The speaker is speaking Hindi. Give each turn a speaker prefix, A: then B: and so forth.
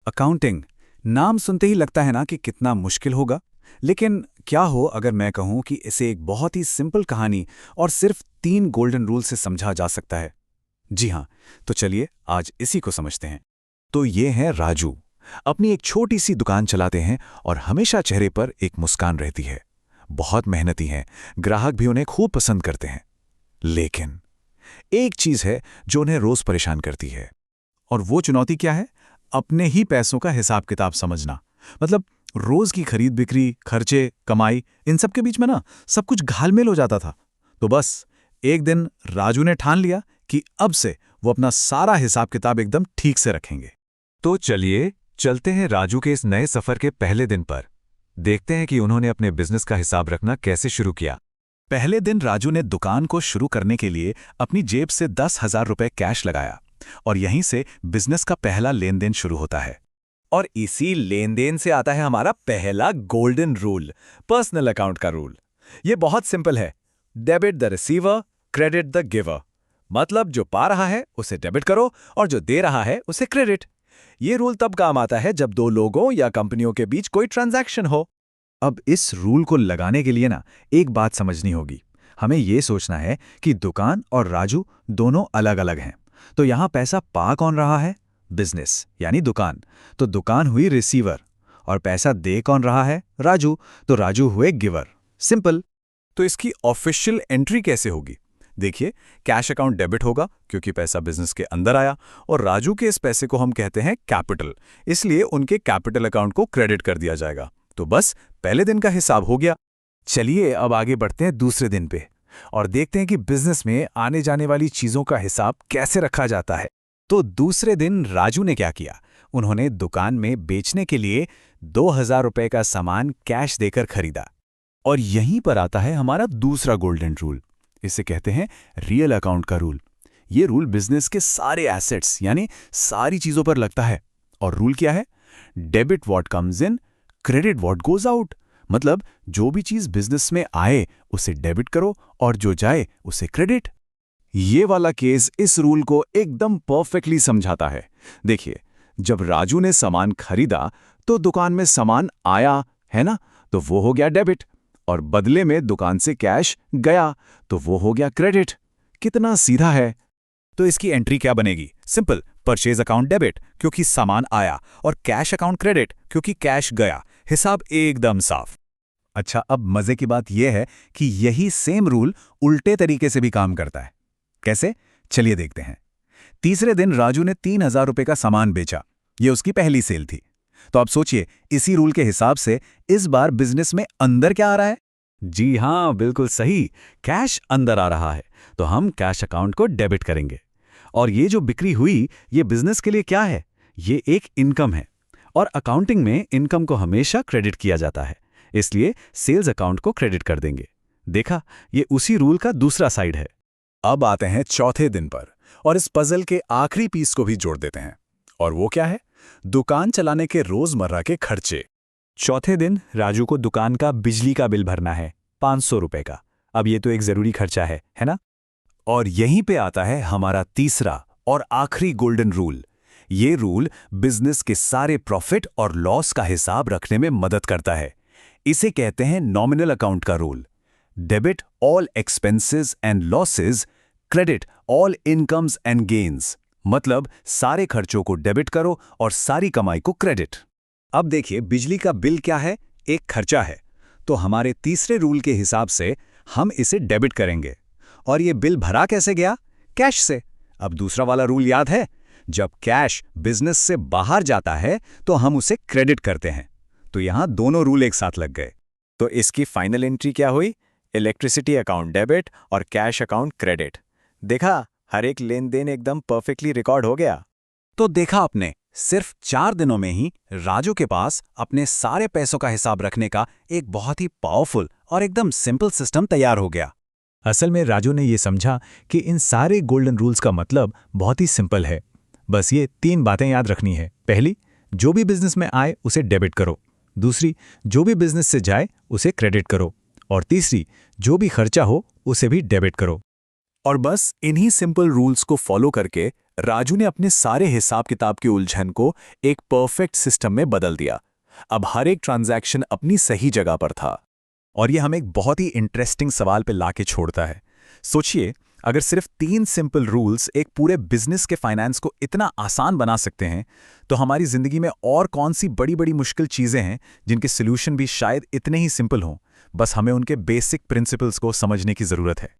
A: अकाउंटिंग, नाम सुनते ही लगता है ना कि कितना मुश्किल होगा। लेकिन क्या हो अगर मैं कहूं कि इसे एक बहुत ही सिंपल कहानी और सिर्फ 3 गोल्डन रूल से समझा जा सकता है। जी हाँ, तो चलिए आज इसी को समझते हैं। तो ये हैं राजू। अपनी एक छोटी सी दुकान चलाते हैं और हमेशा चेहरे पर एक मुस्कान रहती है। बहुत मेहनती हैं, ग्राहक भी उन्हें खूब पसंद करते हैं। लेकिन एक चीज है जो उन्हें रोज परेशान करती है। और वो चुनौती क्या है? अपने ही पैसों का हिसाब किताब समझना। मतलब रोज की खरीद बिक्री, खर्चे, कमाई, इन सब के बीच में ना सब कुछ घालमेल हो जाता था। तो बस एक दिन राजू ने ठान लिया कि अब से वो अपना सारा हिसाब किताब एकदम ठीक से रखेंगे।
B: तो चलिए चलते हैं राजू के इस नए सफर के पहले दिन पर। देखते हैं कि उन्होंने अपने बिजनेस का हिसाब रखना कैसे शुरू किया।
A: पहले दिन राजू ने दुकान को शुरू करने के लिए अपनी जेब से 10,000 रुपए कैश लगाया और यहीं से बिजनेस का पहला लेन देन शुरू होता है।
C: और इसी लेन देन से आता है हमारा पहला गोल्डन रूल, पर्सनल अकाउंट का रूल। ये बहुत सिंपल है। Debit the receiver, credit the giver. मतलब जो पा रहा है उसे डेबिट करो और जो दे रहा है उसे क्रेडिट। ये रूल तब काम आता है जब 2 लोगों या कंपनियों के बीच कोई ट्रांजैक्शन हो।
A: अब इस रूल को लगाने के लिए ना एक बात समझनी होगी। हमें ये सोचना है कि दुकान और राजू दोनों अलग अलग हैं। तो यहां पैसा पा कौन रहा है? बिजनेस यानी दुकान। तो दुकान हुई रिसीवर। और पैसा दे कौन रहा है? राजू। तो राजू हुए गिवर। सिंपल। तो इसकी ऑफिशियल एंट्री कैसे होगी? देखिए, कैश अकाउंट डेबिट होगा क्योंकि पैसा बिजनेस के अंदर आया, और राजू के इस पैसे को हम कहते हैं कैपिटल, इसलिए उनके कैपिटल अकाउंट को क्रेडिट कर दिया जाएगा। तो बस पहले दिन का हिसाब हो गया। चलिए अब आगे बढ़ते हैं दूसरे दिन पे और देखते हैं कि बिजनेस में आने जाने वाली चीजों का हिसाब कैसे रखा जाता है। तो दूसरे दिन राजू ने क्या किया? उन्होंने दुकान में बेचने के लिए 2,000 रुपए का सामान कैश देकर खरीदा। और यहीं पर आता है हमारा दूसरा गोल्डन रूल। इसे कहते हैं रियल अकाउंट का रूल। ये रूल बिजनेस के सारे एसेट्स यानी सारी चीजों पर लगता है। और रूल क्या है? Debit what comes in, credit what goes out. मतलब जो भी चीज बिजनेस में आए उसे डेबिट करो और जो जाए उसे क्रेडिट। ये वाला केस इस रूल को एकदम परफेक्टली समझाता है। देखिए, जब राजू ने सामान खरीदा तो दुकान में सामान आया, है ना? तो वो हो गया डेबिट। और बदले में दुकान से कैश गया तो वो हो गया क्रेडिट। कितना सीधा है। तो इसकी एंट्री क्या बनेगी? सिंपल, परचेज अकाउंट डेबिट क्योंकि सामान आया, और कैश अकाउंट क्रेडिट क्योंकि कैश गया। हिसाब एकदम साफ। अच्छा, अब मजे की बात यह है कि यही सेम रूल उल्टे तरीके से भी काम करता है। कैसे? चलिए देखते हैं। तीसरे दिन राजू ने 3,000 रुपए का सामान बेचा। ये उसकी पहली सेल थी। तो अब सोचिए, इसी रूल के हिसाब से इस बार बिजनेस में अंदर क्या आ रहा है? जी हां, बिल्कुल सही, कैश अंदर आ रहा है। तो हम कैश अकाउंट को डेबिट करेंगे। और ये जो बिक्री हुई, ये बिजनेस के लिए क्या है? ये एक इनकम है। और अकाउंटिंग में इनकम को हमेशा क्रेडिट किया जाता है, इसलिए सेल्स अकाउंट को क्रेडिट कर देंगे। देखा, ये उसी रूल का दूसरा साइड है। अब आते हैं चौथे दिन पर और इस पजल के आखिरी पीस को भी जोड़ देते हैं। और वो क्या है? दुकान चलाने के रोजमर्रा के खर्चे। चौथे दिन राजू को दुकान का बिजली का बिल भरना है, 500 रुपए का। अब ये तो एक जरूरी खर्चा है ना? और यहीं पे आता है हमारा तीसरा और आखिरी गोल्डन रूल। ये रूल बिजनेस के सारे प्रॉफिट और लॉस का हिसाब रखने में मदद करता है। इसे कहते हैं नॉमिनल अकाउंट का rule. Debit all expenses and losses, credit all incomes and gains. मतलब सारे खर्चों को डेबिट करो और सारी कमाई को क्रेडिट। अब देखिए, बिजली का बिल क्या है? एक खर्चा है। तो हमारे तीसरे रूल के हिसाब से हम इसे डेबिट करेंगे। और ये बिल भरा कैसे गया? कैश से। अब दूसरा वाला रूल याद है? जब कैश बिजनेस से बाहर जाता है तो हम उसे क्रेडिट करते हैं। तो यहां दोनों रूल एक साथ लग गए। तो इसकी फाइनल एंट्री क्या हुई? इलेक्ट्रिसिटी अकाउंट डेबिट और कैश अकाउंट क्रेडिट। देखा, हर एक लेन देन एकदम परफेक्टली रिकॉर्ड हो गया। तो देखा आपने, सिर्फ 4 दिनों में ही राजू के पास अपने सारे पैसों का हिसाब रखने का एक बहुत ही पावरफुल और एकदम सिंपल सिस्टम तैयार हो गया। असल में राजू ने यह समझा कि इन सारे गोल्डन रूल्स का मतलब बहुत ही सिंपल है। बस ये 3 बातें याद रखनी है। पहली, जो भी बिजनेस में आए उसे डेबिट करो। दूसरी, जो भी बिजनेस से जाए उसे क्रेडिट करो। और तीसरी, जो भी खर्चा हो उसे भी डेबिट करो। और बस इन्हीं सिंपल रूल्स को फॉलो करके
C: राजू ने अपने सारे हिसाब किताब की उलझन को एक परफेक्ट सिस्टम में बदल दिया। अब हर एक ट्रांजैक्शन अपनी सही जगह पर था।
A: और ये हमें एक बहुत ही इंटरेस्टिंग सवाल पे लाके छोड़ता है। सोचिए, अगर सिर्फ 3 सिंपल रूल्स एक पूरे बिजनेस के फाइनेंस को इतना आसान बना सकते हैं, तो हमारी जिंदगी में और कौन सी बड़ी बड़ी मुश्किल चीजें हैं जिनके सॉल्यूशन भी शायद इतने ही सिंपल हों। बस हमें उनके बेसिक प्रिंसिपल्स को समझने की जरूरत है।